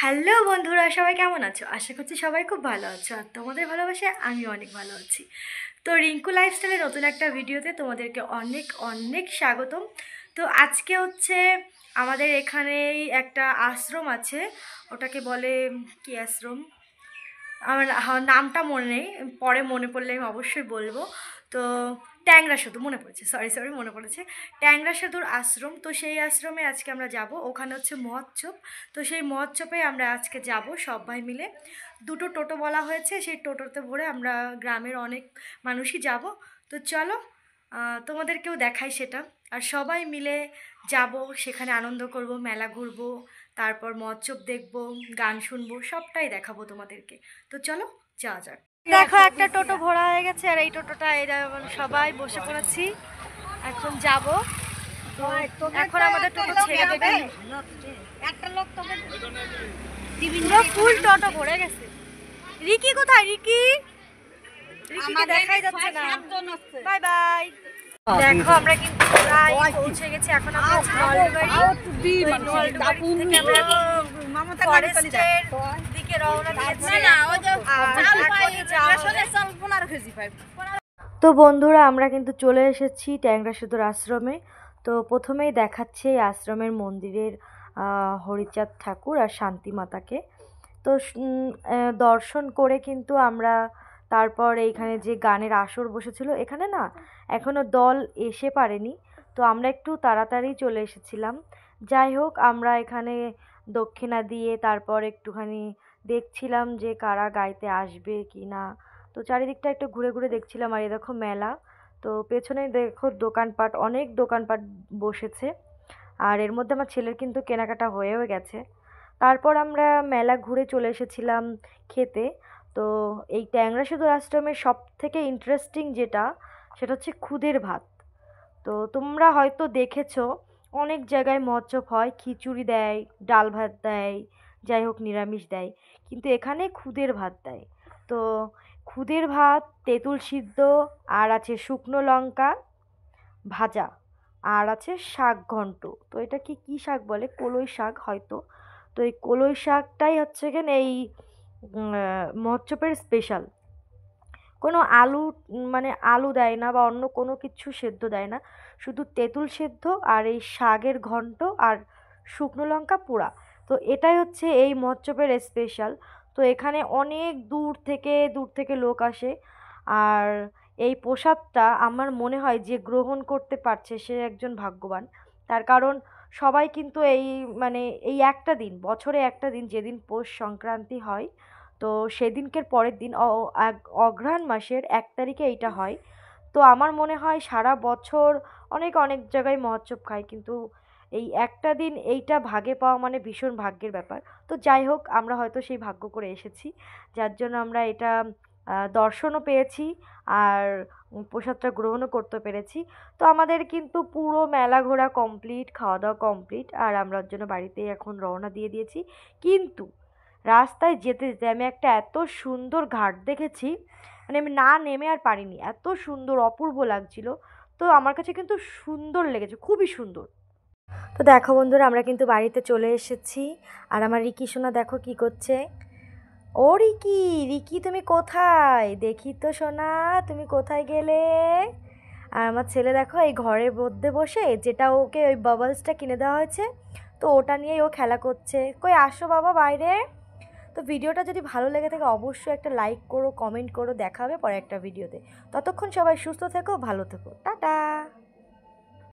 Hello বন্ধুরা, সবাই কেমন আছো? আশা করছি সবাই খুব ভালো আছো, আর তোমাদের ভালোবাসায় আমি অনেক ভালো আছি। তো রিঙ্কু লাইফস্টাইলের নতুন একটা ভিডিওতে তোমাদেরকে অনেক অনেক স্বাগতম। তো আজকে হচ্ছে আমাদের এখানেই একটা আশ্রম আছে, ওটাকে বলে কি আশ্রম, আমার নামটা মনে নেই, পরে মনে পড়লে আমি অবশ্যই বলবো। তো ট্যাংরা সেতু মনে পড়েছে, সরি মনে পড়েছে, ট্যাংরা সেতুর আশ্রম। তো সেই আশ্রমে আজকে আমরা যাব, ওখানে হচ্ছে মহোৎসব। তো সেই মহোৎসবে আমরা আজকে যাব সবাই মিলে। দুটো টোটো বলা হয়েছে, সেই টোটোতে ভরে আমরা গ্রামের অনেক মানুষই যাব। তো চলো তোমাদেরকেও দেখাই সেটা। আর সবাই মিলে যাব, সেখানে আনন্দ করব, মেলা ঘুরবো, তারপর মহোৎসব দেখবো, গান শুনবো, সবটাই দেখাবো তোমাদেরকে। তো চলো যাওয়া যাক। দেখো একটা টোটো ভরা হয়ে গেছে, আর এই টোটোটা এরা সবাই বসে পড়েছি, এখন যাব। এখন আমাদের টোটো ছেড়ে দেবে, একটা লোক ফুল টোটো ভরে গেছে। রিকি কোথায়? রিকি দেখাই যাচ্ছে না। Bye bye. দেখো আমরা কিন্তু প্রায় পৌঁছে গেছি, এখন আমরা ফরেস্টের দিকে রওনা দিয়েছি। তো বন্ধুরা, আমরা কিন্তু চলে এসেছি ট্যাংরা সেতুর আশ্রমে। তো প্রথমেই দেখাচ্ছে এই আশ্রমের মন্দিরের হরিচাঁদ ঠাকুর আর শান্তি মাতাকে। তো দর্শন করে কিন্তু আমরা তারপর এইখানে যে গানের আসর বসেছিল, এখানে না এখনও দল এসে পারেনি, তো আমরা একটু তাড়াতাড়ি চলে এসেছিলাম। যাই হোক, আমরা এখানে দক্ষিণা দিয়ে তারপর একটুখানি দেখছিলাম যে কারা গাইতে আসবে কি না। তো চারিদিকটা একটু ঘুরে ঘুরে দেখছিলাম। আর এই দেখো মেলা, তো পেছনে দেখো দোকানপাট, অনেক দোকানপাট বসেছে। আর এর মধ্যে আমার ছেলের কিন্তু কেনাকাটা হয়েও গেছে। তারপর আমরা মেলা ঘুরে চলে এসেছিলাম খেতে। তো এই ট্যাংরা সেতুর আশ্রমের সব থেকে ইন্টারেস্টিং যেটা, সেটা হচ্ছে খুদের ভাত। তো তোমরা হয়তো দেখেছো অনেক জায়গায় মহোৎসব হয়, খিচুড়ি দেয়, ডাল ভাত দেয়, যাই হোক নিরামিষ দেয়, কিন্তু এখানে খুদের ভাত দেয়। তো খুদের ভাত, তেঁতুল সিদ্ধ, আর আছে শুকনো লঙ্কা ভাজা, আর আছে শাক ঘন্ট। তো এটা কি শাক বলে, কলই শাক হয়তো। তো এই কলই শাকটাই হচ্ছে কেন এই মহোৎসবের স্পেশাল। কোনো আলু মানে আলু দেয় না বা অন্য কোনো কিছু সেদ্ধ দেয় না, শুধু তেঁতুল সেদ্ধ আর এই শাকের ঘন্ট আর শুকনো লঙ্কা পোড়া। তো এটাই হচ্ছে এই মহোৎসবের স্পেশাল। তো এখানে অনেক দূর থেকে লোক আসে। আর এই প্রসাদটা আমার মনে হয় যে গ্রহণ করতে পারছে সে একজন ভাগ্যবান। তার কারণ সবাই কিন্তু এই মানে এই একটা দিন, বছরে একটা দিন, যেদিন পৌষ সংক্রান্তি হয়, তো সেদিনকের পরের দিন অঘ্রাণ মাসের 1 তারিখে এইটা হয়। তো আমার মনে হয় সারা বছর অনেক অনেক জায়গায় মহোৎসব খায়, কিন্তু এই একটা দিন এইটা ভাগে পাওয়া মানে ভীষণ ভাগ্যের ব্যাপার। তো যাই হোক, আমরা হয়তো সেই ভাগ্য করে এসেছি, যার জন্য আমরা এটা দর্শনও পেয়েছি, আর প্রসাদটা গ্রহণও করতে পেরেছি। তো আমাদের কিন্তু পুরো মেলা ঘোরা কমপ্লিট, খাওয়া দাওয়া কমপ্লিট, আর আমরা ওর জন্য বাড়িতেই এখন রওনা দিয়ে দিয়েছি। কিন্তু রাস্তায় যেতে যেতে আমি একটা এত সুন্দর ঘাট দেখেছি, মানে আমি না নেমে আর পারিনি, এত সুন্দর অপূর্ব লাগছিল। তো আমার কাছে কিন্তু সুন্দর লেগেছে, খুবই সুন্দর। তো দেখো বন্ধুরা, আমরা কিন্তু বাড়িতে চলে এসেছি। আর আমার রিকি সোনা দেখো কি করছে। ও রিকি, রিকি তুমি কোথায়? দেখি তো সোনা, তুমি কোথায় গেলে? আর আমার ছেলে দেখো এই ঘরের মধ্যে বসে, যেটা ওকে ওই বাবলসটা কিনে দেওয়া হয়েছে, তো ওটা নিয়েই ও খেলা করছে। কই আসো বাবা বাইরে। তো ভিডিওটা যদি ভালো লেগে থাকে অবশ্যই একটা লাইক করো, কমেন্ট করো। দেখা হবে পরে একটা ভিডিওতে। ততক্ষণ সবাই সুস্থ থেকো, ভালো থেকো, টাটা।